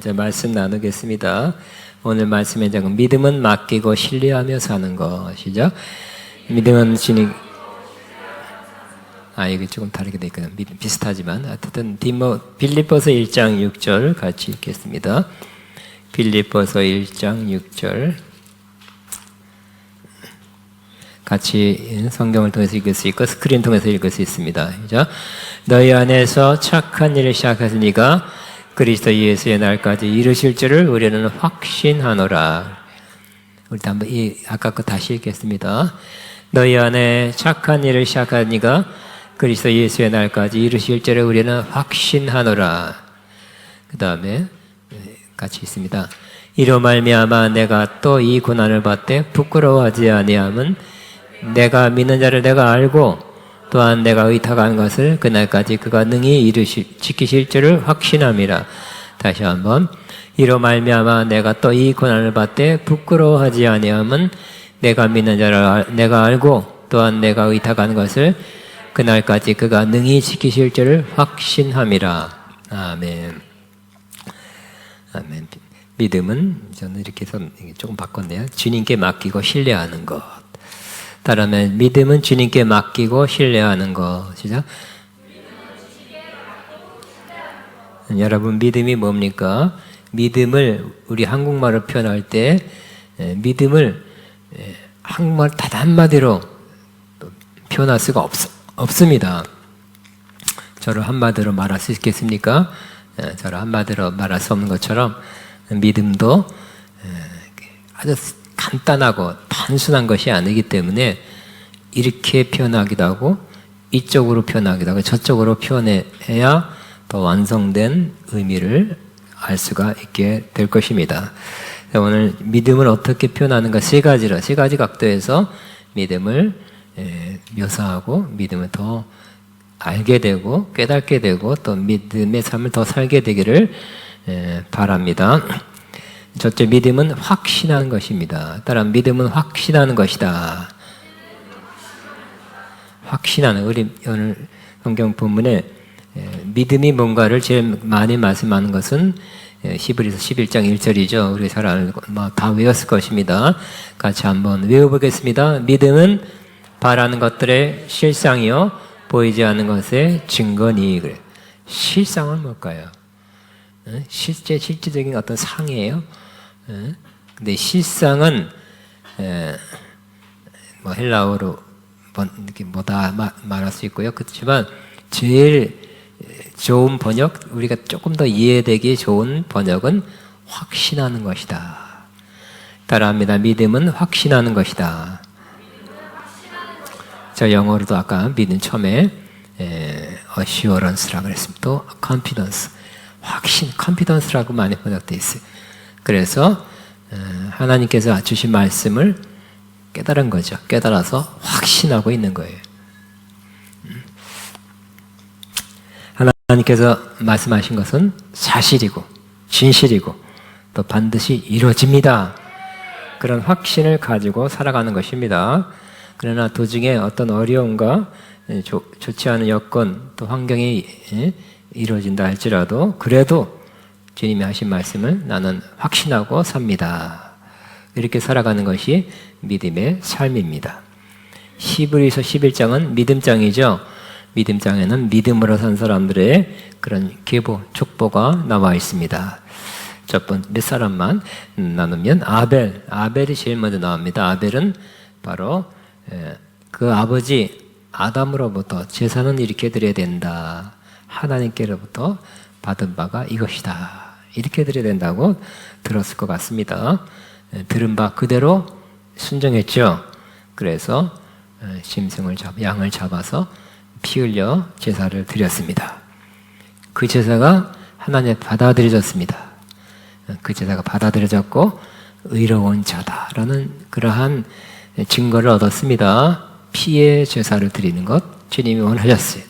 번째 말씀 나누겠습니다. 오늘 말씀의 제목은 믿음은 맡기고 신뢰하며 사는 것이죠. 믿음은 이게 조금 다르게 돼 있거든요. 비슷하지만 어쨌든 빌립보서 1장 6절 같이 읽겠습니다. 빌립보서 1장 6절 같이 성경을 통해서 읽을 수 있고 스크린 통해서 읽을 수 있습니다. 그죠? 너희 안에서 착한 일을 시작하신 이가 그리스도 예수의 날까지 이루실 줄을 우리는 확신하노라. 우리 한번 아까 거 다시 읽겠습니다. 너희 안에 착한 일을 시작한 이가 그리스도 예수의 날까지 이루실 줄을 우리는 확신하노라. 그 다음에 같이 있습니다. 이로 말미암아 내가 또 이 고난을 받되 부끄러워하지 아니함은 내가 믿는 자를 내가 알고 또한 내가 의탁한 것을 그날까지 그가 능히 지키실 줄을 확신함이라. 다시 한번. 이로 말미암아 내가 또 이 고난을 받되 부끄러워하지 아니함은 내가 믿는 자를 내가 알고 또한 내가 의탁한 것을 그날까지 그가 능히 지키실 줄을 확신함이라. 아멘. 아멘. 믿음은 저는 이렇게 해서 조금 바꿨네요. 주님께 맡기고 신뢰하는 것. 따라하면 믿음은 주님께 맡기고 신뢰하는 것이죠. 여러분 믿음이 뭡니까? 믿음을 우리 한국말로 표현할 때 믿음을 한국말 단 한마디로 표현할 수가 없습니다. 저를 한마디로 말할 수 있겠습니까? 저를 한마디로 말할 수 없는 것처럼 믿음도 아주 간단하고 단순한 것이 아니기 때문에 이렇게 표현하기도 하고 이쪽으로 표현하기도 하고 저쪽으로 표현해야 더 완성된 의미를 알 수가 있게 될 것입니다. 오늘 믿음을 어떻게 표현하는가 세 가지 각도에서 믿음을 묘사하고 믿음을 더 알게 되고 깨닫게 되고 또 믿음의 삶을 더 살게 되기를 바랍니다. 첫째, 믿음은 확신하는 것입니다. 따라 믿음은 확신하는 것이다. 확신하는, 우리 오늘 성경 본문에 믿음이 뭔가를 제일 많이 말씀하는 것은 히브리서 11장 1절이죠. 우리 잘 알고 다 외웠을 것입니다. 같이 한번 외워보겠습니다. 믿음은 바라는 것들의 실상이요 보이지 않는 것의 증거니. 그래. 실상은 뭘까요? 실제적인 어떤 상이에요. 근데 실상은 헬라어로 이렇게 뭐다 말할 수 있고요. 그렇지만 제일 좋은 번역, 우리가 조금 더 이해되기 좋은 번역은 확신하는 것이다. 따라합니다. 믿음은 확신하는 것이다. 저 영어로도 아까 믿음 처음에 assurance라고 그랬습니다. 또 confidence, 확신, confidence라고 많이 번역되어 있어요. 그래서 하나님께서 주신 말씀을 깨달은 거죠. 깨달아서 확신하고 있는 거예요. 하나님께서 말씀하신 것은 사실이고 진실이고 또 반드시 이루어집니다. 그런 확신을 가지고 살아가는 것입니다. 그러나 도중에 어떤 어려움과 좋지 않은 여건 또 환경이 이루어진다 할지라도 그래도 주님이 하신 말씀을 나는 확신하고 삽니다. 이렇게 살아가는 것이 믿음의 삶입니다. 히브리서 11장은 믿음장이죠. 믿음장에는 믿음으로 산 사람들의 그런 계보, 족보가 나와 있습니다. 몇 사람만 나누면 아벨이 제일 먼저 나옵니다. 아벨은 바로 그 아버지 아담으로부터 제사는 이렇게 드려야 된다. 하나님께로부터 받은 바가 이것이다. 이렇게 드려야 된다고 들었을 것 같습니다. 들은 바 그대로 순종했죠. 그래서 양을 잡아서 피 흘려 제사를 드렸습니다. 그 제사가 하나님에 받아들여졌습니다. 그 제사가 받아들여졌고 의로운 자다라는 그러한 증거를 얻었습니다. 피의 제사를 드리는 것 주님이 원하셨어요.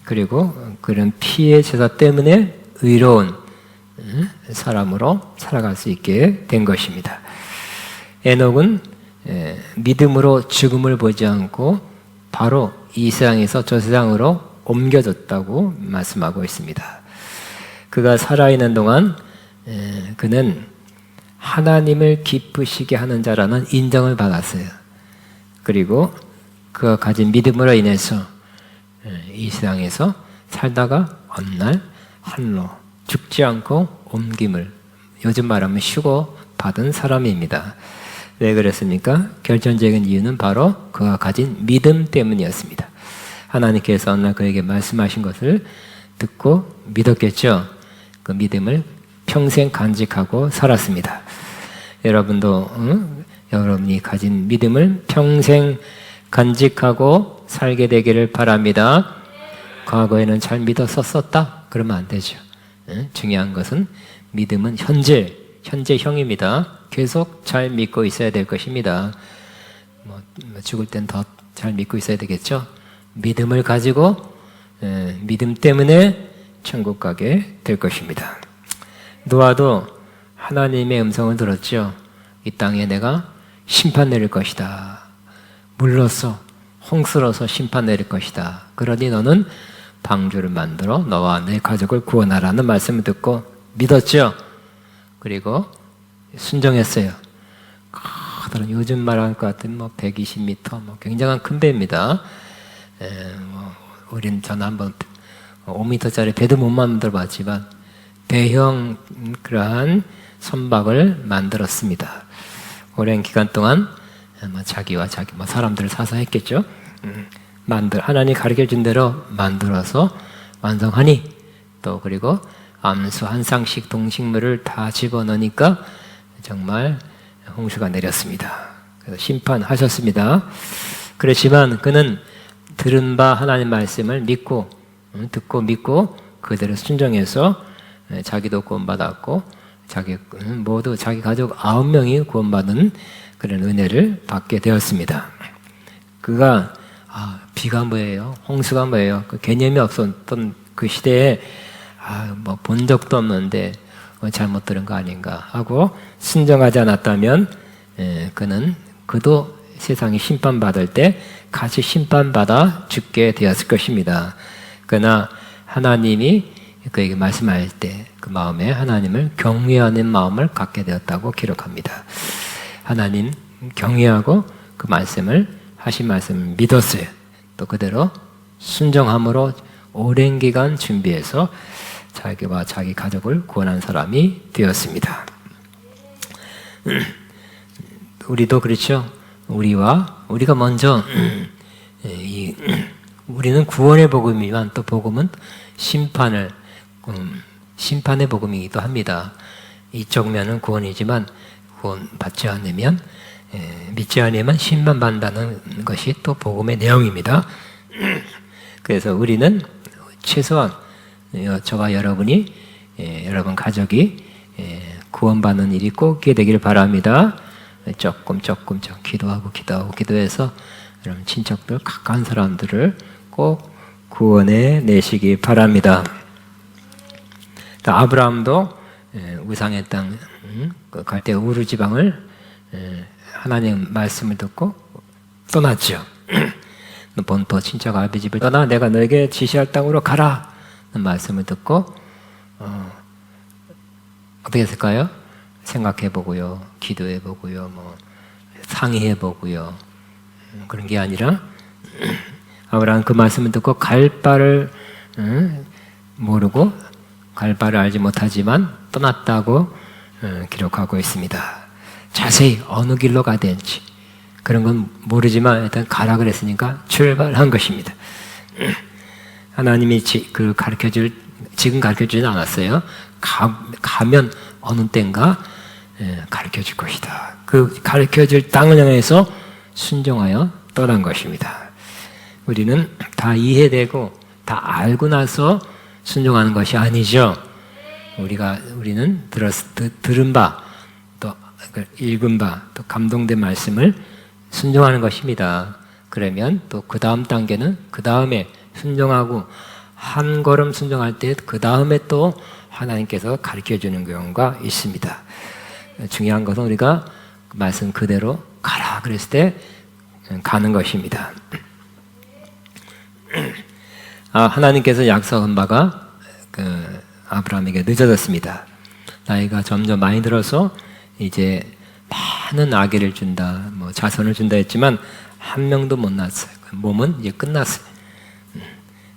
그리고 그런 피의 제사 때문에 의로운 사람으로 살아갈 수 있게 된 것입니다. 에녹은 믿음으로 죽음을 보지 않고 바로 이 세상에서 저 세상으로 옮겨졌다고 말씀하고 있습니다. 그가 살아있는 동안 그는 하나님을 기쁘시게 하는 자라는 인정을 받았어요. 그리고 그가 가진 믿음으로 인해서 이 세상에서 살다가 어느 날 한로 죽지 않고 옮김을, 요즘 말하면 휴고 받은 사람입니다. 왜 그랬습니까? 결정적인 이유는 바로 그가 가진 믿음 때문이었습니다. 하나님께서 어느 날 그에게 말씀하신 것을 듣고 믿었겠죠. 그 믿음을 평생 간직하고 살았습니다. 여러분도 여러분이 가진 믿음을 평생 간직하고 살게 되기를 바랍니다. 과거에는 잘 믿어서 썼다? 그러면 안 되죠. 중요한 것은 믿음은 현재형입니다. 계속 잘 믿고 있어야 될 것입니다. 죽을 땐 더 잘 믿고 있어야 되겠죠. 믿음을 가지고 믿음 때문에 천국 가게 될 것입니다. 노아도 하나님의 음성을 들었죠. 이 땅에 내가 심판 내릴 것이다. 물로써 홍수로서 심판 내릴 것이다. 그러니 너는 방주를 만들어 너와 내 가족을 구원하라는 말씀을 듣고 믿었죠. 그리고 순종했어요. 다른 요즘 말할 것 같은 120m 굉장한 큰 배입니다. 우린 저는 한번 5m짜리 배도 못 만들어봤지만 대형 그러한 선박을 만들었습니다. 오랜 기간 동안 자기와 사람들을 사서 했겠죠. 하나님 가르쳐준 대로 만들어서 완성하니 또 그리고 암수 한 쌍씩 동식물을 다 집어넣으니까 정말 홍수가 내렸습니다. 그래서 심판하셨습니다. 그렇지만 그는 들은 바 하나님 말씀을 듣고 믿고 그대로 순종해서 자기도 구원받았고 모두 자기 가족 9명이 구원받은 그런 은혜를 받게 되었습니다. 그가 비가 뭐예요? 홍수가 뭐예요? 그 개념이 없었던 그 시대에 본 적도 없는데 잘못 들은 거 아닌가 하고 순종하지 않았다면 그도 세상이 심판받을 때 같이 심판받아 죽게 되었을 것입니다. 그러나 하나님이 그에게 말씀할 때 그 마음에 하나님을 경외하는 마음을 갖게 되었다고 기록합니다. 하나님 경외하고 그 하신 말씀을 믿었어요. 또 그대로 순종함으로 오랜 기간 준비해서 자기와 자기 가족을 구원한 사람이 되었습니다. 우리도 그렇죠. 우리가 먼저 우리는 구원의 복음이지만 또 복음은 심판의 복음이기도 합니다. 이쪽 면은 구원이지만 구원 받지 않으면 믿지 않으면 심판받는다는 것이 또 복음의 내용입니다. 그래서 우리는 최소한 저와 여러분이 여러분 가족이 구원받는 일이 꼭 있게 되기를 바랍니다. 조금 기도해서 여러분 친척들 가까운 사람들을 꼭 구원해 내시기 바랍니다. 아브라함도 우상의 땅 갈대 우르 지방을 하나님 말씀을 듣고 떠났죠. 본토 친척 아비 집을 떠나 내가 너에게 지시할 땅으로 가라 말씀을 듣고 어떻게 했을까요? 생각해보고요, 기도해보고요, 상의해보고요. 그런 게 아니라 아브라함 그 말씀을 듣고 갈 바를 모르고 갈 바를 알지 못하지만 떠났다고 기록하고 있습니다. 자세히 어느 길로 가든지 그런 건 모르지만 일단 가라 그랬으니까 출발한 것입니다. 하나님이 지금 가르쳐주지 않았어요. 가면 어느 때인가 가르쳐줄 것이다. 그 가르쳐줄 땅을 향해서 순종하여 떠난 것입니다. 우리는 다 이해되고 다 알고 나서 순종하는 것이 아니죠. 우리는 들은 바, 또 읽은 바, 또 감동된 말씀을 순종하는 것입니다. 그러면 또 그 다음 단계는 그 다음에 순종하고 한 걸음 순종할 때 그 다음에 또 하나님께서 가르쳐주는 경우가 있습니다. 중요한 것은 우리가 말씀 그대로 가라 그랬을 때 가는 것입니다. 하나님께서 약속한 바가 아브라함에게 늦어졌습니다. 나이가 점점 많이 들어서 이제 많은 아기를 준다, 뭐 자손을 준다 했지만 한 명도 못 낳았어요. 몸은 이제 끝났어요.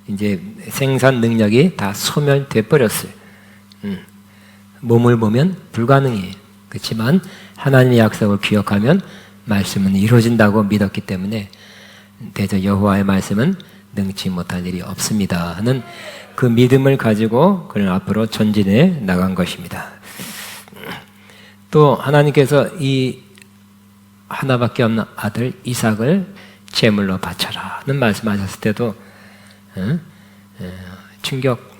이제 생산 능력이 다 소멸돼 버렸어요. 몸을 보면 불가능해요. 그렇지만 하나님의 약속을 기억하면 말씀은 이루어진다고 믿었기 때문에 대저 여호와의 말씀은 능치 못할 일이 없습니다 하는 그 믿음을 가지고 그는 앞으로 전진해 나간 것입니다. 또 하나님께서 이 하나밖에 없는 아들 이삭을 제물로 바쳐라는 말씀하셨을 때도 충격,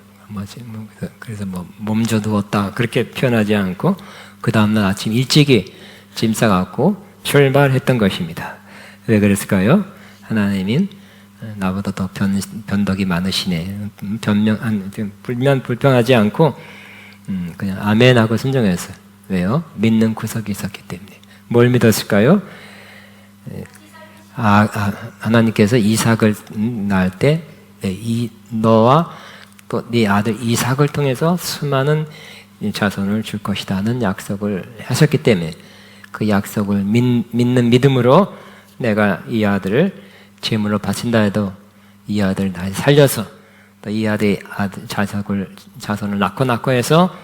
그래서 몸져 누웠다 그렇게 표현하지 않고 그 다음날 아침 일찍이 짐 싸갖고 출발했던 것입니다. 왜 그랬을까요? 하나님인 나보다 더 변덕이 많으시네. 불평하지 않고 그냥 아멘하고 순종했어요. 왜요? 믿는 구석이 있었기 때문에. 뭘 믿었을까요? 하나님께서 이삭을 낳을 때 너와 또 네 아들 이삭을 통해서 수많은 자손을 줄 것이라는 약속을 하셨기 때문에 그 약속을 믿는 믿음으로 내가 이 아들을 제물로 바친다 해도 이 아들을 다시 살려서 또 이 아들의 자손을 낳고 해서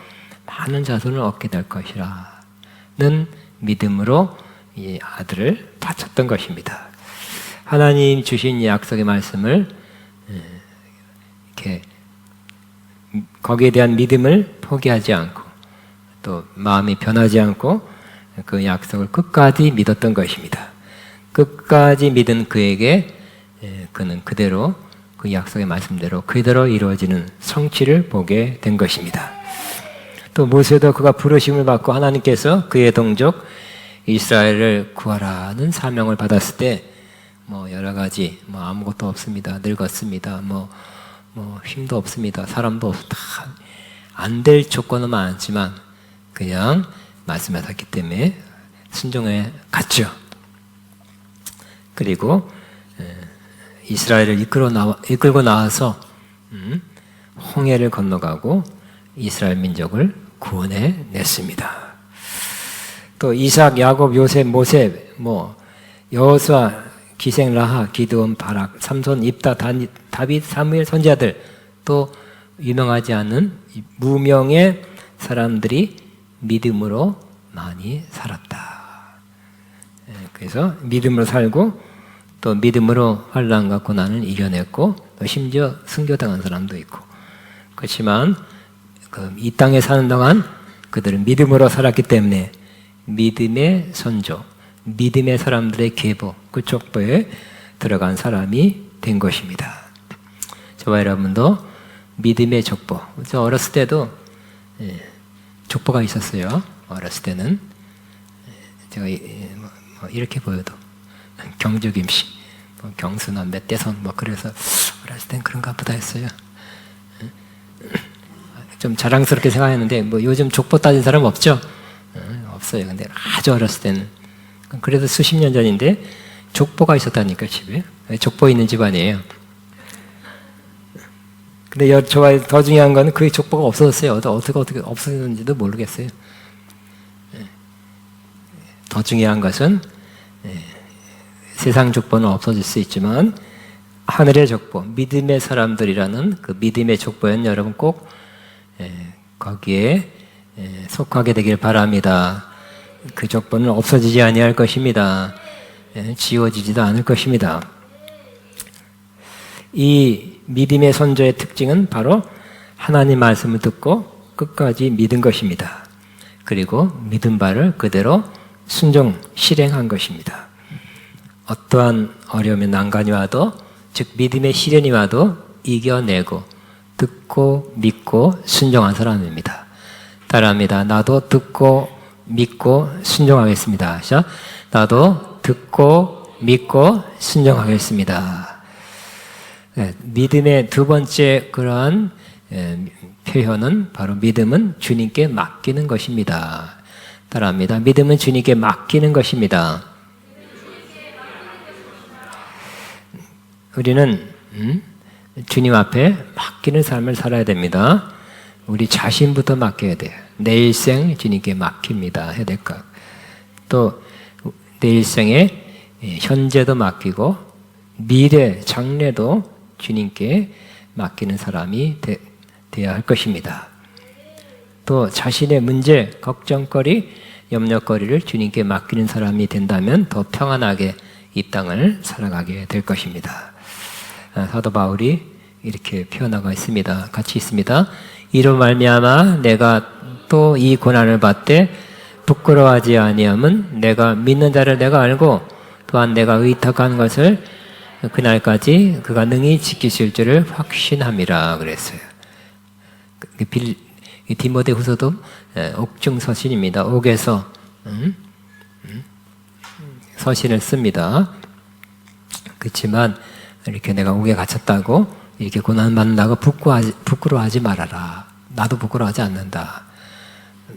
많은 자손을 얻게 될 것이라는 믿음으로 이 아들을 바쳤던 것입니다. 하나님 주신 약속의 말씀을 이렇게 거기에 대한 믿음을 포기하지 않고 또 마음이 변하지 않고 그 약속을 끝까지 믿었던 것입니다. 끝까지 믿은 그에게 그는 그대로 그 약속의 말씀대로 그대로 이루어지는 성취를 보게 된 것입니다. 또 모세도 그가 부르심을 받고 하나님께서 그의 동족 이스라엘을 구하라는 사명을 받았을 때 뭐 여러 가지 아무것도 없습니다. 늙었습니다. 뭐 힘도 없습니다. 사람도 없다. 안 될 조건은 많지만 그냥 말씀하셨기 때문에 순종해 갔죠. 그리고 이스라엘을 이끌고 나와서 홍해를 건너가고 이스라엘 민족을 구원해 냈습니다. 또 이삭, 야곱, 요셉, 모세, 여호수아, 기생, 라하, 기드온, 바락, 삼손, 입다, 다윗, 사무엘 선지자들 또 유명하지 않은 무명의 사람들이 믿음으로 많이 살았다. 그래서 믿음으로 살고 또 믿음으로 환난과 고난을 이겨냈고 또 심지어 순교당한 사람도 있고 그렇지만 이 땅에 사는 동안 그들은 믿음으로 살았기 때문에 믿음의 선조, 믿음의 사람들의 계보, 그 족보에 들어간 사람이 된 것입니다. 저와 여러분도 믿음의 족보. 저 어렸을 때도 족보가 있었어요. 어렸을 때는 제가 이렇게 보여도 경주 김씨, 경수남 멧대선 그래서 어렸을 땐 그런가 보다 했어요. 좀 자랑스럽게 생각했는데 요즘 족보 따진 사람 없죠? 없어요. 근데 아주 어렸을 때는 그래도 수십 년 전인데 족보가 있었다니까 집에. 족보 있는 집안이에요. 근데 저와 더 중요한 건 그 족보가 없어졌어요. 어떻게 없어졌는지도 모르겠어요. 더 중요한 것은 세상 족보는 없어질 수 있지만 하늘의 족보, 믿음의 사람들이라는 그 믿음의 족보에는 여러분 꼭 거기에 속하게 되길 바랍니다. 그 족보는 없어지지 아니할 것입니다. 지워지지도 않을 것입니다. 이 믿음의 선조의 특징은 바로 하나님 말씀을 듣고 끝까지 믿은 것입니다. 그리고 믿은 바를 그대로 순종, 실행한 것입니다. 어떠한 어려움의 난관이 와도 즉 믿음의 시련이 와도 이겨내고 듣고 믿고 순종한 사람입니다. 따라합니다. 나도 듣고 믿고 순종하겠습니다. 자, 나도 듣고 믿고 순종하겠습니다. 믿음의 두 번째 그러한 표현은 바로 믿음은 주님께 맡기는 것입니다. 따라합니다. 믿음은 주님께 맡기는 것입니다. 우리는 주님 앞에 맡기는 삶을 살아야 됩니다. 우리 자신부터 맡겨야 돼요. 내 일생 주님께 맡깁니다. 해야 될 것. 또 내 일생의 현재도 맡기고 미래, 장래도 주님께 맡기는 사람이 되어야 할 것입니다. 또 자신의 문제, 걱정거리, 염려거리를 주님께 맡기는 사람이 된다면 더 평안하게 이 땅을 살아가게 될 것입니다. 사도 바울이 이렇게 표현하고 있습니다. 같이 있습니다. 이로 말미암아 내가 또 이 고난을 받되 부끄러워하지 아니함은 내가 믿는 자를 내가 알고 또한 내가 의탁한 것을 그날까지 그가 능히 지키실 줄을 확신함이라 그랬어요. 디모데후서도 옥중 서신입니다. 옥에서 서신을 씁니다. 그렇지만 이렇게 내가 옥에 갇혔다고 이렇게 고난 받는다고 부끄러워하지 말아라. 나도 부끄러워하지 않는다.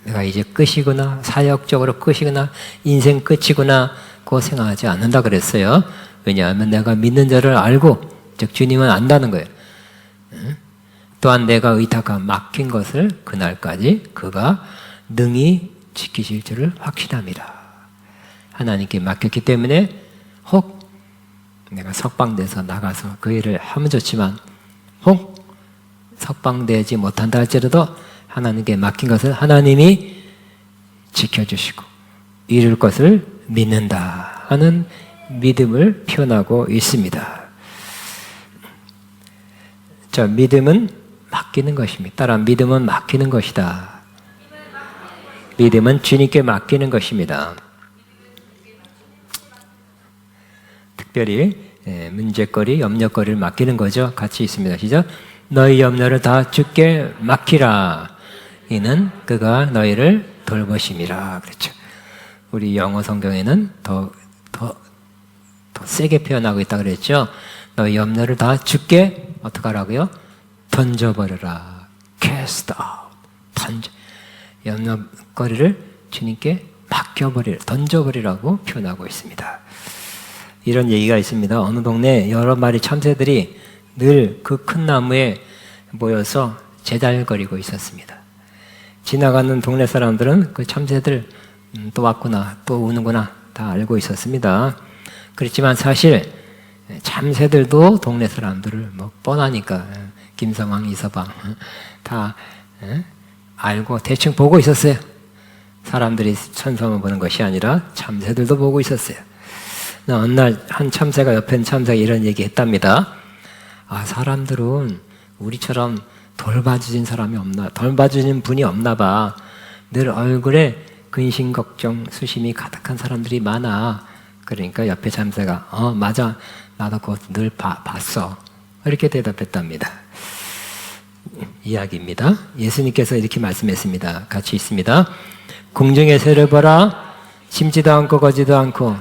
내가 이제 끝이구나, 사역적으로 끝이구나, 인생 끝이구나 고생하지 않는다 그랬어요. 왜냐하면 내가 믿는 자를 알고, 즉 주님은 안다는 거예요. 또한 내가 의탁한 맡긴 것을 그날까지 그가 능히 지키실 줄을 확신함이라. 하나님께 맡겼기 때문에 혹 내가 석방돼서 나가서 그 일을 하면 좋지만 혹 석방되지 못한다 할지라도 하나님께 맡긴 것을 하나님이 지켜주시고 이룰 것을 믿는다 하는 믿음을 표현하고 있습니다. 자, 믿음은 맡기는 것입니다. 따라 믿음은 맡기는 것이다. 믿음은 주님께 맡기는 것입니다. 특별히 문제거리, 염려거리를 맡기는 거죠. 같이 있습니다. 시작. 너희 염려를 다 주께 맡기라. 이는 그가 너희를 돌보심이라. 그렇죠. 우리 영어 성경에는 더 세게 표현하고 있다 그랬죠. 너희 염려를 다 주께 어떻게 하라고요? 던져버려라. cast out. 염려거리를 주님께 맡겨버리라. 던져버리라고 표현하고 있습니다. 이런 얘기가 있습니다. 어느 동네에 여러 마리 참새들이 늘 그 큰 나무에 모여서 제달거리고 있었습니다. 지나가는 동네 사람들은 그 참새들 또 왔구나, 또 우는구나 다 알고 있었습니다. 그렇지만 사실 참새들도 동네 사람들을 뭐 뻔하니까 김서방, 이서방 다 알고 대충 보고 있었어요. 사람들이 천성을 보는 것이 아니라 참새들도 보고 있었어요. 어느 날 한 참새가 옆에 있는 참새가 이런 얘기 했답니다. 아, 사람들은 우리처럼 돌봐주신 사람이 없나, 돌봐주신 분이 없나 봐. 늘 얼굴에 근심, 걱정, 수심이 가득한 사람들이 많아. 그러니까 옆에 참새가 맞아, 나도 그거 늘 봤어. 이렇게 대답했답니다. 이야기입니다. 예수님께서 이렇게 말씀했습니다. 같이 있습니다. 공중의 새를 보라. 심지도 않고 거지도 않고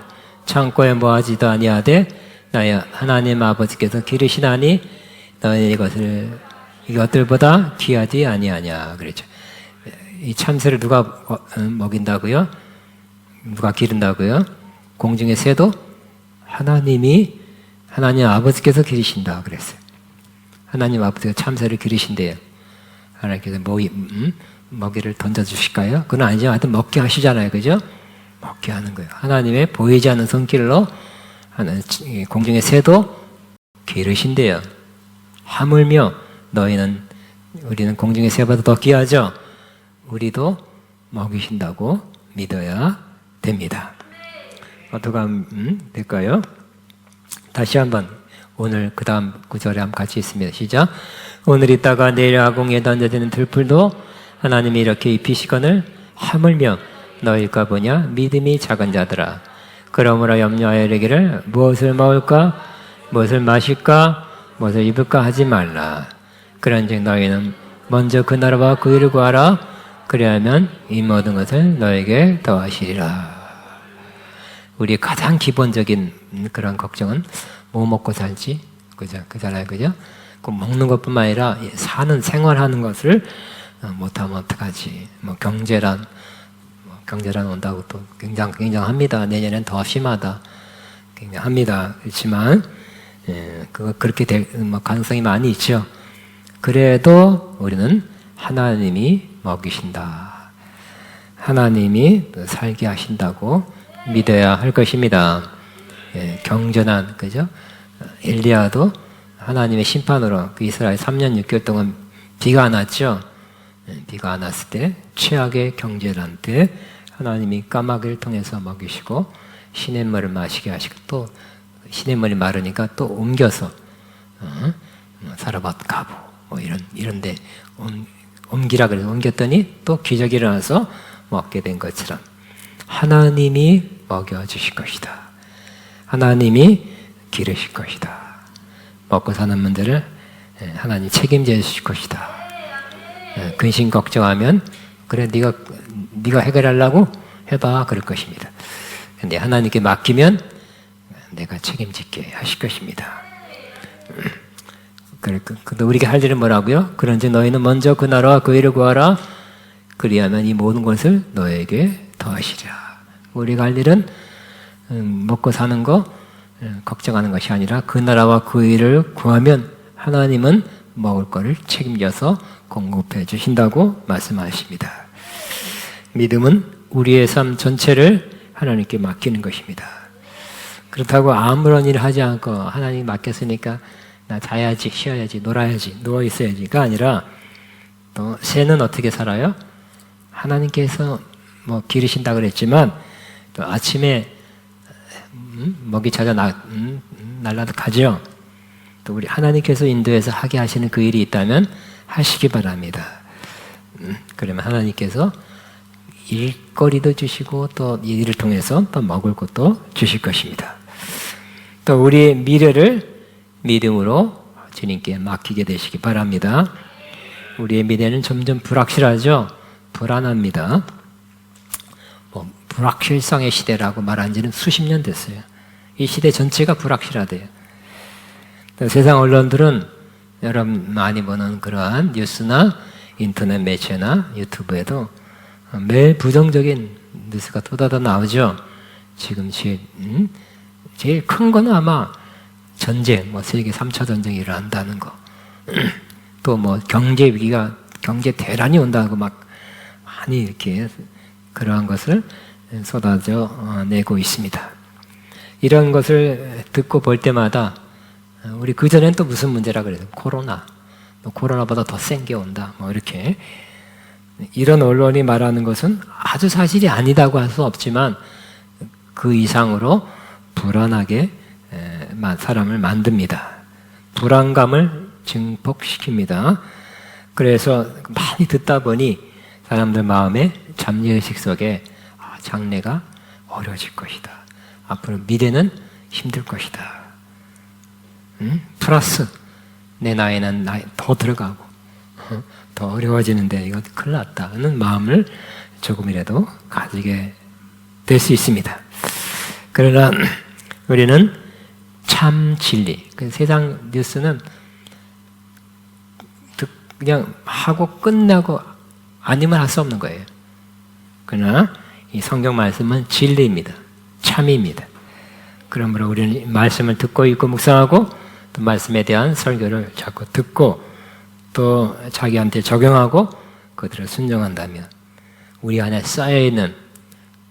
창고에 모아지도 아니하되 나의 하나님 아버지께서 기르시나니 너희 이것들보다 귀하지 아니하냐. 그랬죠. 이 참새를 누가 먹인다고요? 누가 기른다고요? 공중의 새도 하나님 아버지께서 기르신다 그랬어요. 하나님 아버지가 참새를 기르신대요. 하나님께서 먹이를 던져주실까요? 그건 아니죠. 하여튼 먹게 하시잖아요. 그죠? 먹게 하는 거예요. 하나님의 보이지 않는 손길로 공중의 새도 기르신대요. 하물며 우리는 공중의 새보다 더 귀하죠? 우리도 먹이신다고 믿어야 됩니다. 어떻게 하면 될까요? 다시 한번 오늘 그 다음 구절에 한번 같이 있습니다. 시작. 오늘 있다가 내일 아궁이에 던져지는 들풀도 하나님이 이렇게 입히시거늘 하물며 너희가 보냐 믿음이 작은 자들아. 그러므로 염려하여 이르기를 무엇을 먹을까 무엇을 마실까 무엇을 입을까 하지 말라. 그런즉 너희는 먼저 그 나라와 그 일을 구하라. 그리하면 이 모든 것을 너에게 더하시리라. 우리 가장 기본적인 그런 걱정은 뭐 먹고 살지? 그잖아요. 그죠? 그 먹는 것뿐만 아니라 생활하는 것을 못하면 어떡하지? 경제란 온다고 또 굉장합니다. 내년엔 더 심하다. 굉장합니다. 그렇지만 그렇게 될 가능성이 많이 있죠. 그래도 우리는 하나님이 먹이신다. 하나님이 살게 하신다고 믿어야 할 것입니다. 예, 경전한, 그죠? 엘리야도 하나님의 심판으로 그 이스라엘 3년 6개월 동안 비가 안 왔죠? 예, 비가 안 왔을 때, 최악의 경제난 때 하나님이 까마귀를 통해서 먹이시고 시냇물을 마시게 하시고, 또 시냇물이 마르니까 또 옮겨서 사르밧 가보 뭐 이런데 옮기라 그래서 옮겼더니 또 기적이 일어나서 먹게 된 것처럼 하나님이 먹여주실 것이다. 하나님이 기르실 것이다. 먹고 사는 분들을 하나님 책임져 주실 것이다. 근심 걱정하면 그래 네가 해결하려고 해봐 그럴 것입니다. 근데 하나님께 맡기면 내가 책임질게 하실 것입니다. 근데 우리가 할 일은 뭐라고요? 그런지 너희는 먼저 그 나라와 그 일을 구하라. 그리하면 이 모든 것을 너에게 더하시리라. 우리가 할 일은 먹고 사는 거 걱정하는 것이 아니라 그 나라와 그 일을 구하면 하나님은 먹을 거를 책임져서 공급해 주신다고 말씀하십니다. 믿음은 우리의 삶 전체를 하나님께 맡기는 것입니다. 그렇다고 아무런 일을 하지 않고 하나님 맡겼으니까 나 자야지, 쉬어야지, 놀아야지, 누워 있어야지가 아니라 또 새는 어떻게 살아요? 하나님께서 뭐 기르신다 그랬지만 또 아침에 먹이 찾아 날라도 가죠. 또 우리 하나님께서 인도해서 하게 하시는 그 일이 있다면 하시기 바랍니다. 그러면 하나님께서 일거리도 주시고 또 이 일을 통해서 또 먹을 것도 주실 것입니다. 또 우리의 미래를 믿음으로 주님께 맡기게 되시기 바랍니다. 우리의 미래는 점점 불확실하죠. 불안합니다. 불확실성의 시대라고 말한 지는 수십 년 됐어요. 이 시대 전체가 불확실하대요. 세상 언론들은 여러분 많이 보는 그러한 뉴스나 인터넷 매체나 유튜브에도 매일 부정적인 뉴스가 또다다 나오죠. 지금 제일 큰 거는 아마 전쟁, 세계 3차 전쟁이 일어난다는 거. 또 경제 위기가, 경제 대란이 온다고 막 많이 이렇게 그러한 것을 쏟아져 내고 있습니다. 이런 것을 듣고 볼 때마다 우리 그전엔 또 무슨 문제라 그래요? 코로나. 코로나보다 더 센 게 온다. 이렇게. 이런 언론이 말하는 것은 아주 사실이 아니다고 할 수 없지만 그 이상으로 불안하게 사람을 만듭니다. 불안감을 증폭시킵니다. 그래서 많이 듣다 보니 사람들 마음에 잠재의식 속에 장래가 어려워질 것이다. 앞으로 미래는 힘들 것이다. 플러스 내 나이는 더 들어가고 더 어려워지는데 이거 큰일 났다는 마음을 조금이라도 가지게 될 수 있습니다. 그러나 우리는 참 진리, 세상 뉴스는 그냥 하고 끝나고 아니면 할 수 없는 거예요. 그러나 이 성경 말씀은 진리입니다. 참입니다. 그러므로 우리는 말씀을 듣고 읽고 묵상하고 또 말씀에 대한 설교를 자꾸 듣고 또 자기한테 적용하고 그들을 순종한다면 우리 안에 쌓여있는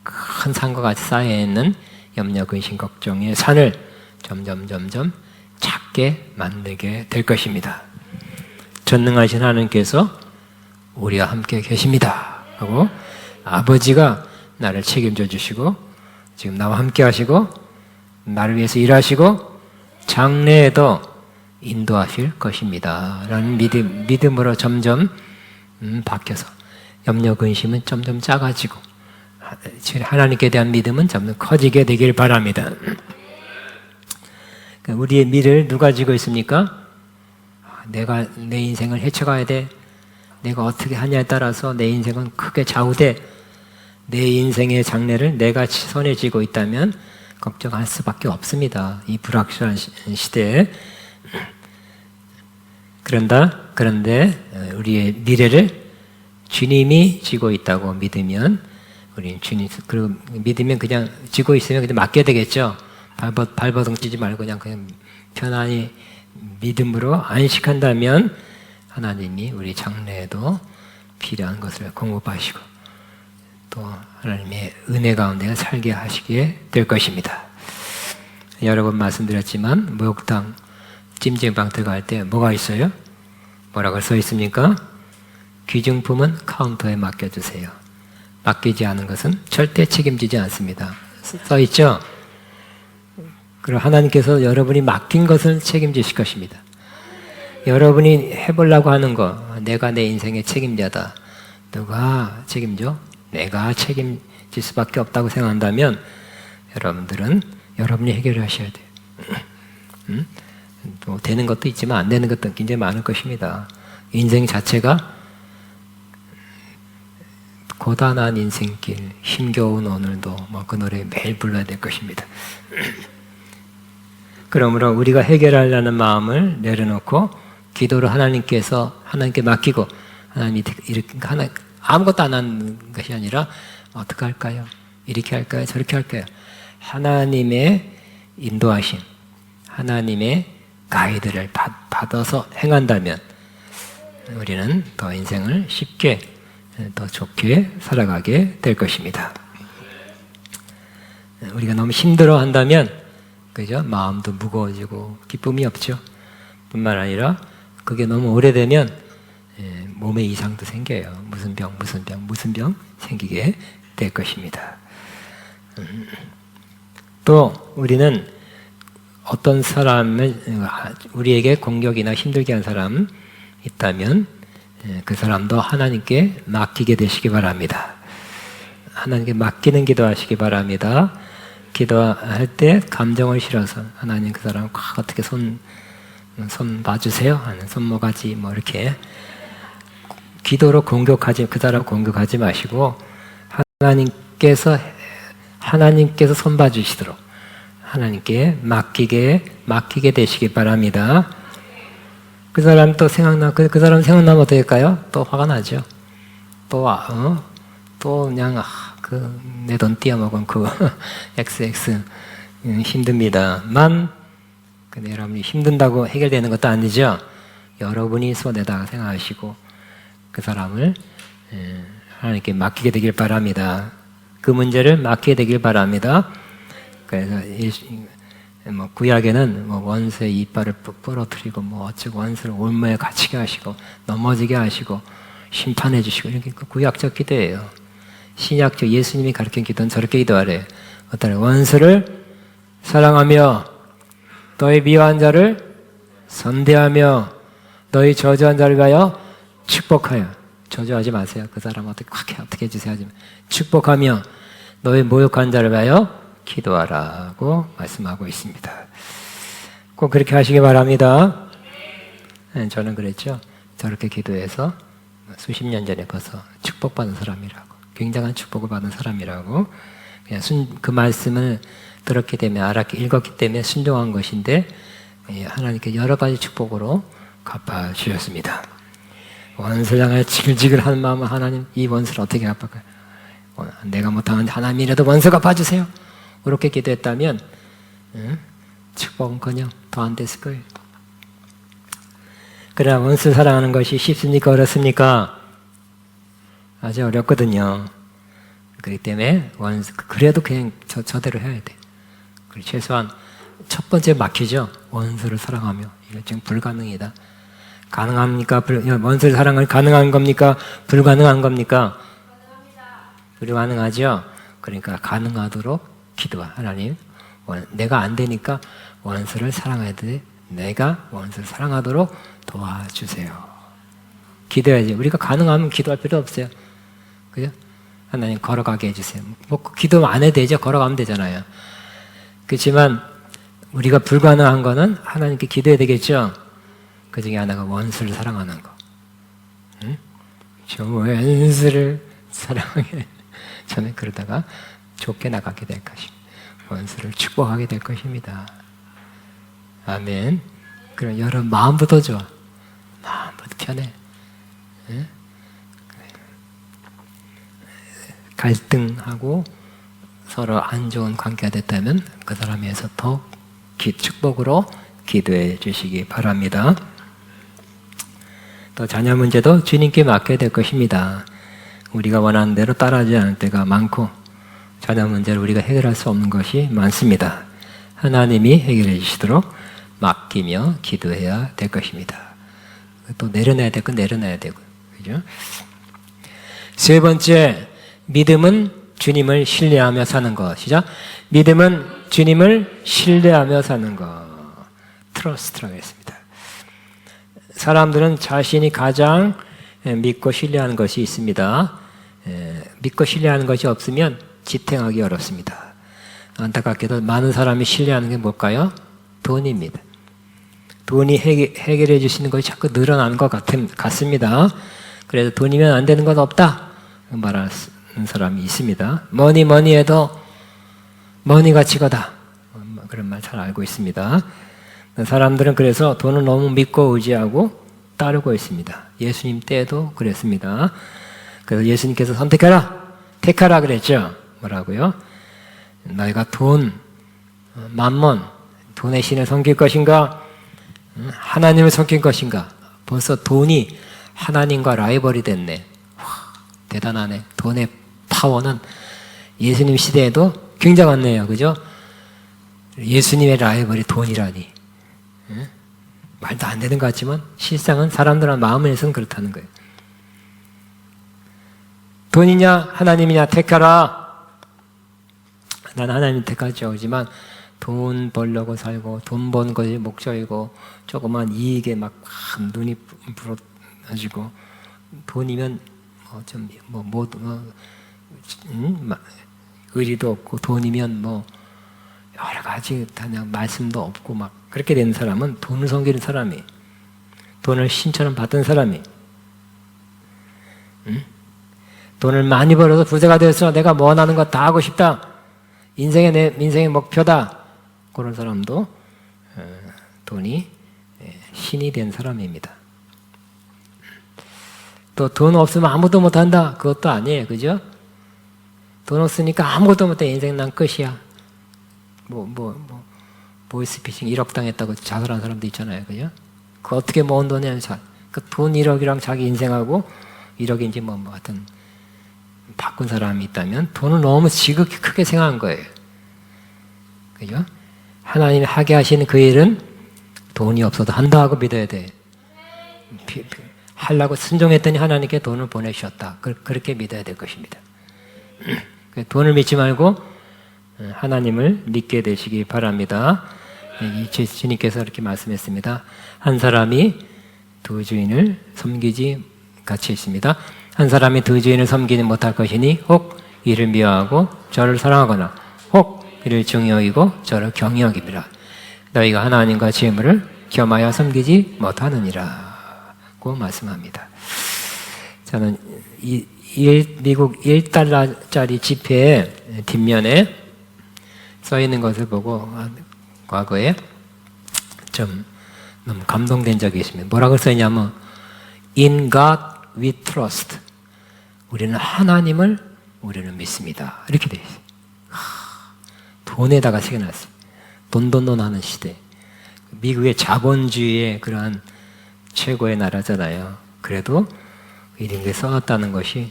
큰 산과 같이 쌓여있는 염려, 근심, 걱정의 산을 점점 작게 만들게 될 것입니다. 전능하신 하나님께서 우리와 함께 계십니다 하고 아버지가 나를 책임져 주시고 지금 나와 함께 하시고 나를 위해서 일하시고 장래에도 인도하실 것입니다 라는 믿음으로 점점 바뀌어서 염려 근심은 점점 작아지고 하나님께 대한 믿음은 점점 커지게 되길 바랍니다. 우리의 미래를 누가 지고 있습니까? 내가 내 인생을 헤쳐가야 돼. 내가 어떻게 하냐에 따라서 내 인생은 크게 좌우돼. 내 인생의 장래를 내가 손에 쥐고 있다면 걱정할 수밖에 없습니다. 이 불확실한 시대에. 그런데 우리의 미래를 주님이 쥐고 있다고 믿으면 우리는 주님, 그리고 믿으면 그냥 쥐고 있으면 그냥 맡겨야 되겠죠. 발버둥 뛰지 말고 그냥 편안히 믿음으로 안식한다면 하나님이 우리 장래에도 필요한 것을 공급하시고 또 하나님의 은혜 가운데 살게 하시게 될 것입니다. 여러 번 말씀드렸지만 목욕탕 찜질방 들어갈 때 뭐가 있어요? 뭐라고 써 있습니까? 귀중품은 카운터에 맡겨주세요. 맡기지 않은 것은 절대 책임지지 않습니다. 써 있죠? 그리고 하나님께서 여러분이 맡긴 것을 책임지실 것입니다. 여러분이 해보려고 하는 거, 내가 내 인생의 책임자다. 누가 책임져? 내가 책임질 수밖에 없다고 생각한다면 여러분들은 여러분이 해결하셔야 돼요. 또 되는 것도 있지만 안 되는 것도 굉장히 많을 것입니다. 인생 자체가 고단한 인생길, 힘겨운 오늘도 그 노래 매일 불러야 될 것입니다. 그러므로 우리가 해결하려는 마음을 내려놓고 기도로 하나님께 맡기고 하나님이 아무것도 안 하는 것이 아니라 어떻게 할까요? 이렇게 할까요? 저렇게 할까요? 하나님의 인도하심, 하나님의 가이드를 받아서 행한다면 우리는 더 인생을 쉽게 더 좋게 살아가게 될 것입니다. 우리가 너무 힘들어 한다면 그죠? 마음도 무거워지고 기쁨이 없죠. 뿐만 아니라 그게 너무 오래되면 몸에 이상도 생겨요. 무슨 병 생기게 될 것입니다. 또 우리는 어떤 사람을 우리에게 공격이나 힘들게 한 사람 있다면 그 사람도 하나님께 맡기게 되시기 바랍니다. 하나님께 맡기는 기도하시기 바랍니다. 기도할 때 감정을 실어서 하나님 그 사람 어떻게 손 봐주세요 하는 손모가지 이렇게 기도로 그 사람 공격하지 마시고 하나님께서 손 봐주시도록 하나님께 맡기게 되시기 바랍니다. 그 사람 또 그 사람 생각나면 어떻게 할까요? 또 화가 나죠. 또 그냥 내 돈 띄어먹은 XX 힘듭니다만 근데 여러분이 힘든다고 해결되는 것도 아니죠. 여러분이 손에다가 생각하시고 그 사람을 하나님께 맡기게 되길 바랍니다. 그 문제를 맡기게 되길 바랍니다. 그래서 구약에는 원수의 이빨을 부러뜨리고 어쩌고 원수를 올무에 갇히게 하시고 넘어지게 하시고 심판해 주시고 이렇게 구약적 기도예요. 신약적 예수님이 가르친 기도는 저렇게 기도하래요. 어떤 원수를 사랑하며 너희 미워한 자를 선대하며 너희 저주한 자를 위하여 축복하여 저주하지 마세요. 그 사람 어떻게 해주세요 하지만 축복하며 너희 모욕한 자를 위하여 기도하라고 말씀하고 있습니다. 꼭 그렇게 하시기 바랍니다. 저는 그랬죠. 저렇게 기도해서 수십 년 전에 벌써 축복받은 사람이라고 굉장한 축복을 받은 사람이라고 그냥 그 말씀을 들었기 때문에 읽었기 때문에 순종한 것인데 하나님께 여러 가지 축복으로 갚아주셨습니다. 원수를 향해 지글지글하는 마음은 하나님 이 원수를 어떻게 갚을까요? 내가 못하는 하나님이라도 원수 갚아주세요. 그렇게 기도했다면 축복은커녕 더 안 됐을 거예요. 그러나 원수 사랑하는 것이 쉽습니까? 어렵습니까? 아주 어렵거든요. 그렇기 때문에 그래도 그냥 저대로 해야 돼. 그리고 최소한 첫 번째 막히죠. 원수를 사랑하며 이거 지금 불가능이다. 가능합니까? 원수를 사랑을 가능한 겁니까? 불가능한 겁니까? 불가능하죠. 그러니까 가능하도록 기도하. 하나님, 내가 안 되니까 원수를 사랑해야 돼. 내가 원수를 사랑하도록 도와주세요. 기도해야지. 우리가 가능하면 기도할 필요 없어요. 그죠? 하나님 걸어가게 해주세요. 기도 안 해도 되죠. 걸어가면 되잖아요. 그렇지만 우리가 불가능한 거는 하나님께 기도해야 되겠죠. 그 중에 하나가 원수를 사랑하는 거. 응? 저 원수를 사랑해. 저는 그러다가 좋게 나가게 될 것입니다. 원수를 축복하게 될 것입니다. 아멘. 그럼 여러분 마음부터 좋아. 마음부터 편해. 응? 갈등하고 서로 안 좋은 관계가 됐다면 그 사람에 의해서 더 축복으로 기도해 주시기 바랍니다. 또 자녀 문제도 주님께 맡겨야 될 것입니다. 우리가 원하는 대로 따라하지 않을 때가 많고 자녀 문제를 우리가 해결할 수 없는 것이 많습니다. 하나님이 해결해 주시도록 맡기며 기도해야 될 것입니다. 또 내려놔야 될 건 내려놔야 되고, 그죠? 세 번째, 믿음은 주님을 신뢰하며 사는 것이죠. 믿음은 주님을 신뢰하며 사는 것. 트러스트라고 했습니다. 사람들은 자신이 가장 믿고 신뢰하는 것이 있습니다. 믿고 신뢰하는 것이 없으면 지탱하기 어렵습니다. 안타깝게도 많은 사람이 신뢰하는 게 뭘까요? 돈입니다. 돈이 해결해 주시는 것이 자꾸 늘어나는 것 같습니다. 그래서 돈이면 안 되는 건 없다 말하는 사람이 있습니다. 뭐니 해도 머니가 치거다, 그런 말 잘 알고 있습니다. 사람들은 그래서 돈을 너무 믿고 의지하고 따르고 있습니다. 예수님 때도 그랬습니다. 그래서 예수님께서 택하라 그랬죠. 뭐라고요? 너희가 돈, 만몬, 돈의 신을 섬길 것인가? 하나님을 섬길 것인가? 벌써 돈이 하나님과 라이벌이 됐네. 와, 대단하네. 돈의 파워는 예수님 시대에도 굉장하네요. 그죠? 예수님의 라이벌이 돈이라니. 말도 안 되는 것 같지만 실상은 사람들의 마음에서는 그렇다는 거예요. 돈이냐 하나님이냐 택하라. 난 하나님 택하죠. 그렇지만 돈 벌려고 살고 돈 버는 것이 목적이고 조그만 이익에 막 눈이 부러지고 돈이면 의리도 없고 돈이면 여러 가지 그냥 말씀도 없고 막 그렇게 되는 사람은 돈을 섬기는 사람이, 돈을 신처럼 받은 사람이, 돈을 많이 벌어서 부자가 되어서 내가 원하는 거 다 하고 싶다, 내 인생의 목표다, 그런 사람도 돈이 신이 된 사람입니다. 또 돈 없으면 아무것도 못한다, 그것도 아니에요. 그죠? 돈 없으니까 아무것도 못해. 인생 난 끝이야. 보이스피싱 1억 당했다고 자살한 사람도 있잖아요. 그죠? 그 어떻게 모은 돈이냐면 그 돈 1억이랑 자기 인생하고 1억인지 하여튼 바꾼 사람이 있다면 돈을 너무 지극히 크게 생각한 거예요. 그죠? 하나님이 하게 하시는 그 일은 돈이 없어도 한다 하고 믿어야 돼. 하려고 순종했더니 하나님께 돈을 보내주셨다. 그렇게 믿어야 될 것입니다. 돈을 믿지 말고 하나님을 믿게 되시기 바랍니다. 주님께서 이렇게 말씀했습니다. 한 사람이 두 주인을 섬기지 같이 있습니다. 한 사람이 두 주인을 섬기지 못할 것이니 혹 이를 미워하고 저를 사랑하거나 혹 이를 중히 여기고 저를 경히 여기리라. 너희가 하나님과 재물을 겸하여 섬기지 못하느니라 고 말씀합니다. 저는 미국 1달러짜리 지폐의 뒷면에 써 있는 것을 보고 과거에 좀 너무 감동된 적이 있습니다. 뭐라고 써 있냐면 In God we trust. 우리는 하나님을 우리는 믿습니다. 이렇게 되어 있어요. 돈에다가 새겨놨어요. 돈돈돈 하는 시대. 미국의 자본주의의 그러한 최고의 나라잖아요. 그래도 이런 게 써놨다는 것이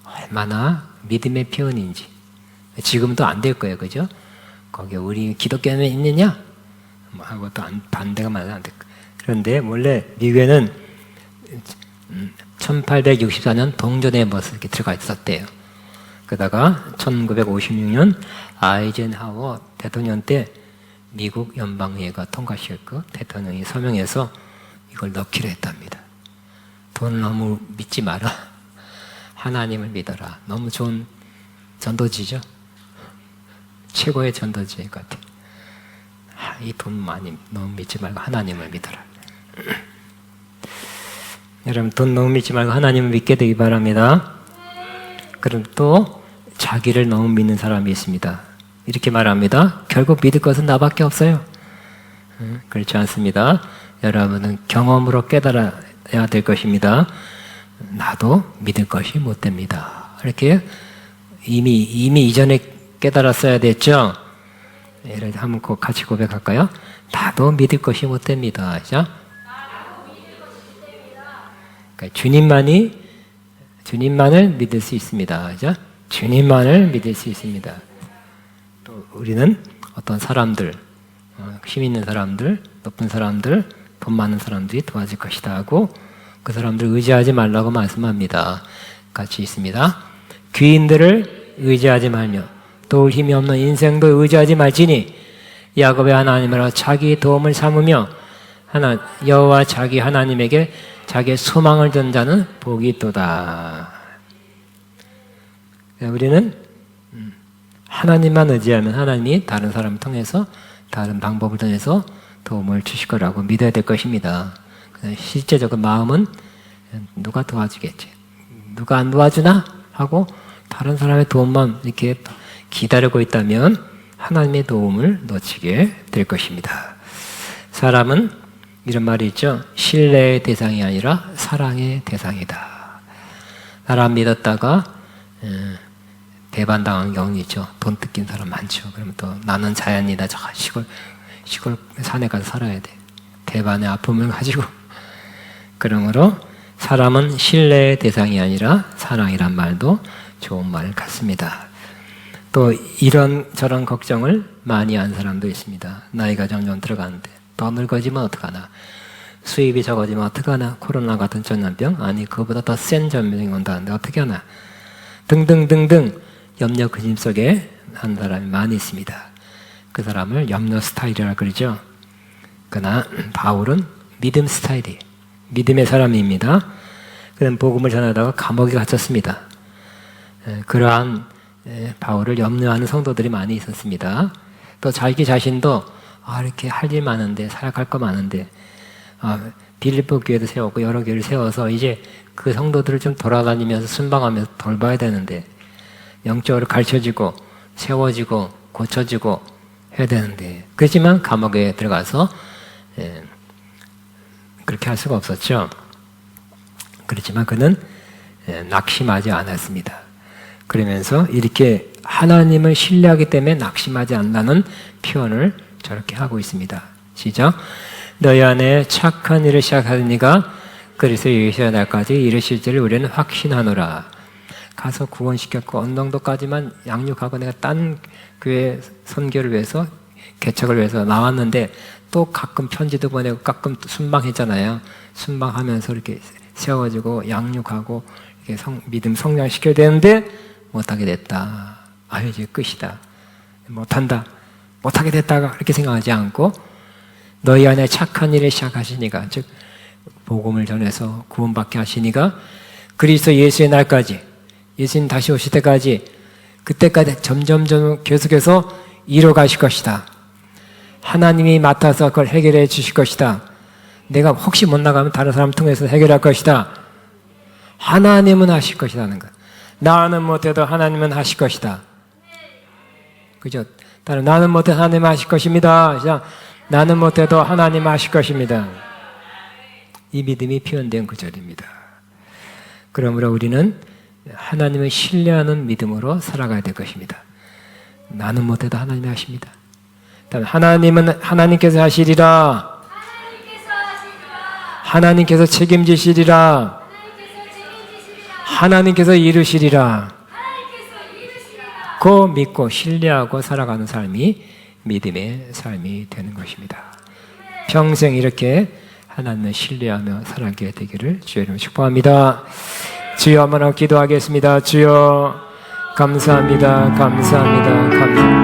얼마나 믿음의 표현인지. 지금도 안 될 거예요. 그죠? 거기에 우리 기독교는 있느냐? 하고 또 반대가 많아서 안 될 거예요. 그런데 원래 미국에는 1864년 동전의 멋을 이렇게 들어가 있었대요. 그러다가 1956년 아이젠하워 대통령 때 미국 연방의회가 통과시켰고 대통령이 서명해서 이걸 넣기로 했답니다. 돈을 너무 믿지 마라. 하나님을 믿어라. 너무 좋은 전도지죠? 최고의 전도지일 것 같아요. 이 돈 많이 너무 믿지 말고 하나님을 믿어라. 여러분 돈 너무 믿지 말고 하나님을 믿게 되기 바랍니다. 그럼 또 자기를 너무 믿는 사람이 있습니다. 이렇게 말합니다. 결국 믿을 것은 나밖에 없어요. 그렇지 않습니다. 여러분은 경험으로 깨달아야 될 것입니다. 나도 믿을 것이 못 됩니다. 이렇게 이미 이전에 깨달았어야 됐죠. 예를 들어 한번 같이 고백할까요? 나도 믿을 것이 못 됩니다. 그죠? 그러니까 주님만을 믿을 수 있습니다. 그죠? 주님만을 믿을 수 있습니다. 또 우리는 어떤 사람들, 힘 있는 사람들, 높은 사람들, 돈 많은 사람들이 도와줄 것이다 하고 그 사람들 의지하지 말라고 말씀합니다. 같이 있습니다. 귀인들을 의지하지 말며 도울 힘이 없는 인생도 의지하지 말지니 야곱의 하나님으로 자기 도움을 삼으며 여호와 자기 하나님에게 자기의 소망을 둔 자는 복이 있도다. 우리는 하나님만 의지하면 하나님이 다른 사람을 통해서 다른 방법을 통해서 도움을 주실 거라고 믿어야 될 것입니다. 실제적으로 마음은 누가 도와주겠지, 누가 안 도와주나 하고 다른 사람의 도움만 이렇게 기다리고 있다면 하나님의 도움을 놓치게 될 것입니다. 사람은 이런 말이 있죠. 신뢰의 대상이 아니라 사랑의 대상이다. 사람 믿었다가 배반당한 경우 있죠. 돈 뜯긴 사람 많죠. 그러면 또 나는 자연이다. 저 시골 산에 가서 살아야 돼. 배반의 아픔을 가지고. 그러므로 사람은 신뢰의 대상이 아니라 사랑이란 말도 좋은 말 같습니다. 또 이런저런 걱정을 많이 한 사람도 있습니다. 나이가 점점 들어가는데 더 늙어지면 어떡하나, 수입이 적어지면 어떡하나, 코로나 같은 전염병, 아니 그거보다 더 센 전염병이 온다는데 어떻게 하나, 등등등등 염려 근심 속에 한 사람이 많이 있습니다. 그 사람을 염려 스타일이라고 그러죠. 그러나 바울은 믿음 스타일이에요. 믿음의 사람입니다. 그는 복음을 전하다가 감옥에 갇혔습니다. 그러한 바울을 염려하는 성도들이 많이 있었습니다. 또 자기 자신도 이렇게 할 일 많은데, 살아갈 거 많은데, 빌립보 교회도 세웠고 여러 교회를 세워서 이제 그 성도들을 좀 돌아다니면서 순방하면서 돌봐야 되는데, 영적으로 가르쳐지고 세워지고 고쳐지고 해야 되는데, 그렇지만 감옥에 들어가서 그렇게 할 수가 없었죠. 그렇지만 그는 낙심하지 않았습니다. 그러면서 이렇게 하나님을 신뢰하기 때문에 낙심하지 않는다는 표현을 저렇게 하고 있습니다. 시작. 너희 안에 착한 일을 시작하는 이가 그리스도 예수의 날까지 이르실 줄을 우리는 확신하노라. 가서 구원시켰고 어느 정도까지만 양육하고 내가 딴 교회 선교를 위해서, 개척을 위해서 나왔는데 또 가끔 편지도 보내고 가끔 순방했잖아요. 순방하면서 이렇게 세워지고 양육하고 이렇게 믿음 성장시켜야 되는데 못하게 됐다. 이제 끝이다. 못하게 됐다가 그렇게 생각하지 않고 너희 안에 착한 일을 시작하시니가, 즉 복음을 전해서 구원받게 하시니가 그리스도 예수의 날까지, 예수님 다시 오실 때까지, 그때까지 점점 계속해서 이뤄가실 것이다. 하나님이 맡아서 그걸 해결해 주실 것이다. 내가 혹시 못 나가면 다른 사람 통해서 해결할 것이다. 하나님은 하실 것이라는 것. 나는 못해도 하나님은 하실 것이다. 그죠? 나는 못해도 하나님 하실 것입니다. 나는 못해도 하나님 하실 것입니다. 이 믿음이 표현된 구절입니다. 그러므로 우리는 하나님을 신뢰하는 믿음으로 살아가야 될 것입니다. 나는 못해도 하나님이 하십니다. 하나님은 하나님께서 하시리라. 하나님께서 책임지시리라. 하나님께서 이루시리라. 그 믿고 신뢰하고 살아가는 삶이 믿음의 삶이 되는 것입니다. 평생 이렇게 하나님을 신뢰하며 살아가게 되기를 주의 이름으로 축복합니다. 주여, 한번 기도하겠습니다. 주여, 감사합니다. 감사합니다. 감사합니다.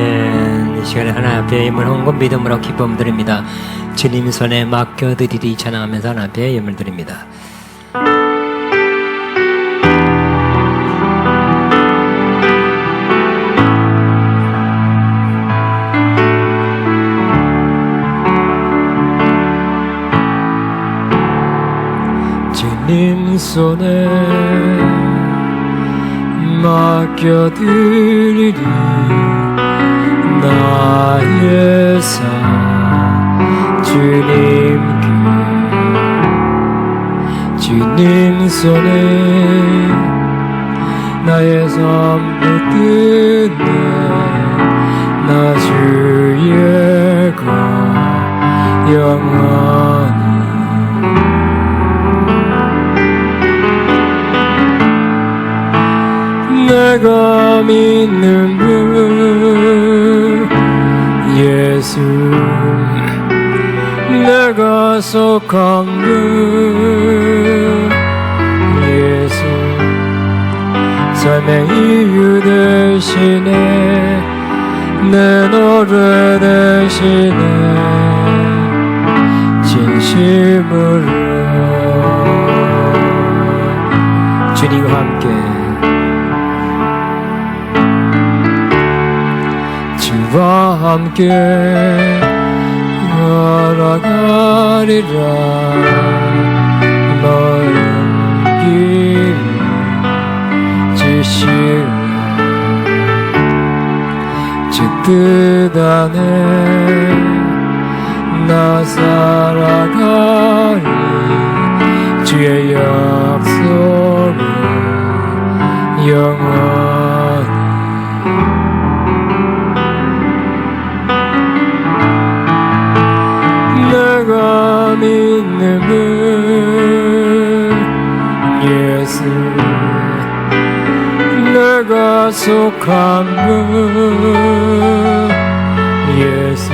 아멘. 이 시간에 하나님 앞에 예물 헌금 믿음으로 기쁨 드립니다. 주님 손에 맡겨드리리 찬양하면서 하나님 앞에 예물 드립니다. 주님 손에 맡겨드리리 나의 삶 주님께 주님 손에 나의 삶 붙드네 나 주의 것 영원히 내가 믿는 분 예수 내가 속한 분 예수 삶의 이유 되시네 내 노래 되시네 진심으로 주님과 함께 주와 함께 걸어가리라 너의 길 지시라 주 뜻 안에 나 살아가리 주의 약속은 영원히 내가 믿는 분 예수 내가 속한 분 예수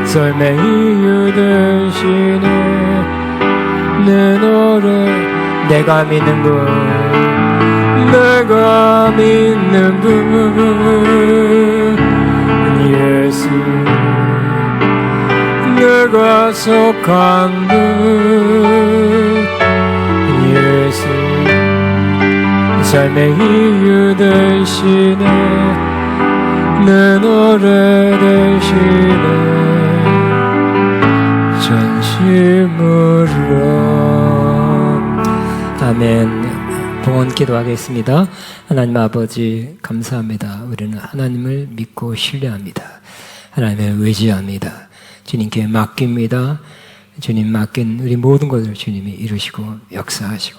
삶의 이유 되시네 내 노래 내가 믿는 분 내가 믿는 분 예수 내가 속한 분 예수 삶의 이유 되시네 내 노래 되시네 전심으로 아멘. 봉헌 기도하겠습니다. 하나님 아버지 감사합니다. 우리는 하나님을 믿고 신뢰합니다. 하나님을 의지합니다. 주님께 맡깁니다. 주님 맡긴 우리 모든 것을 주님이 이루시고 역사하시고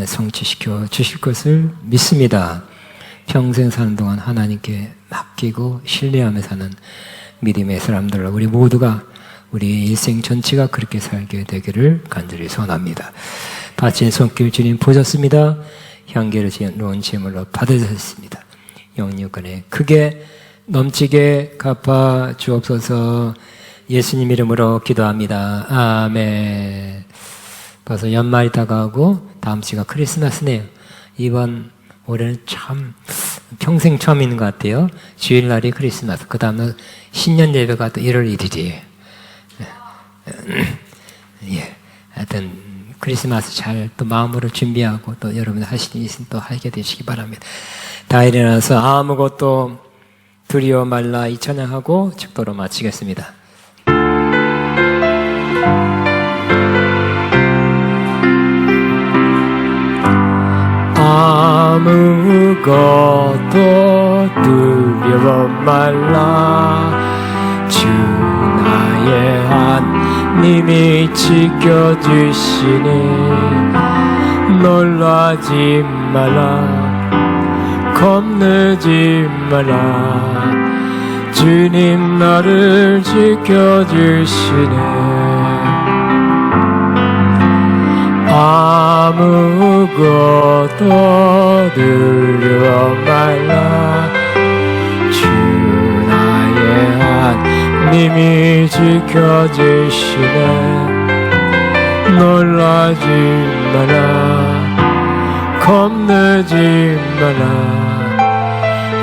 성취시켜 주실 것을 믿습니다. 평생 사는 동안 하나님께 맡기고 신뢰하며 사는 믿음의 사람들 우리 모두가 우리 일생 전체가 그렇게 살게 되기를 간절히 소원합니다. 바친 손길 주님 보셨습니다. 향기로운 제물로 받으셨습니다. 영육간에 크게 넘치게 갚아 주옵소서. 예수님 이름으로 기도합니다. 아멘. 벌써 연말이 다가오고 다음 주가 크리스마스네요. 이번 올해는 참 평생 처음 있는 것 같아요. 주일날이 크리스마스. 그 다음은 신년 예배가 또 1월 1일이에요. 예. 하여튼 크리스마스 잘 또 마음으로 준비하고 또 여러분 하실 일 있으면 또 하게 되시기 바랍니다. 다 일어나서 아무것도 두려워 말라 이 찬양하고 축도로 마치겠습니다. 아무것도 두려워 말라 주 나의 하나님이 지켜주시니 놀라지 말라 겁내지 말라 주님 나를 지켜주시네 아무것도 두려워 말라 주 나의 하나님이 지켜주시네 놀라지 마라 겁내지 마라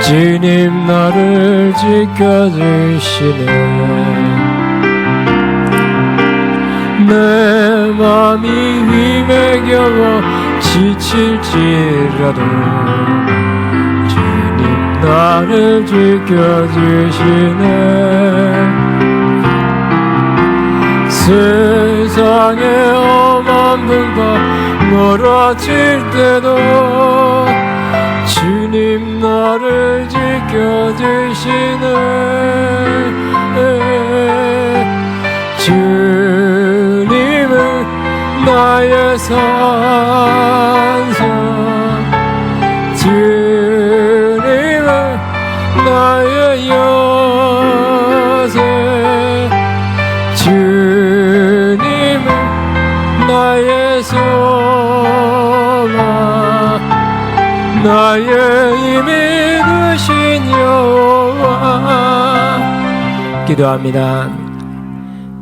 주님 나를 지켜주시네. 내 맘이 힘에 겨워 지칠지라도 주님 나를 지켜주시네. 세상의 험한 분과 멀어질 때도 주님 나를 지켜주시네. 주님은 나의 산성, 주님은 나의 요새, 주님은 나의 소망, 나의 힘이 되신 여호와. 기도합니다.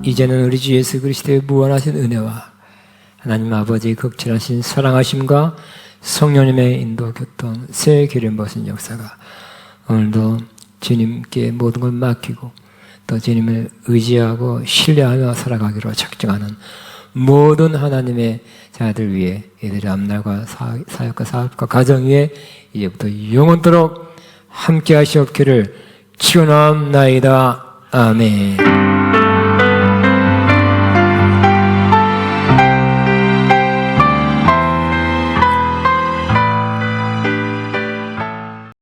이제는 우리 주 예수 그리스도의 무한하신 은혜와 하나님 아버지의 극진하신 사랑하심과 성령님의 인도 교통 새 기름 부으신 역사가 오늘도 주님께 모든 걸 맡기고 또 주님을 의지하고 신뢰하며 살아가기로 작정하는 모든 하나님의 자들 위해 이들의 앞날과 사역과 사업과 가정 위에 이제부터 영원토록 함께 하시옵기를 축원합나이다. 아멘.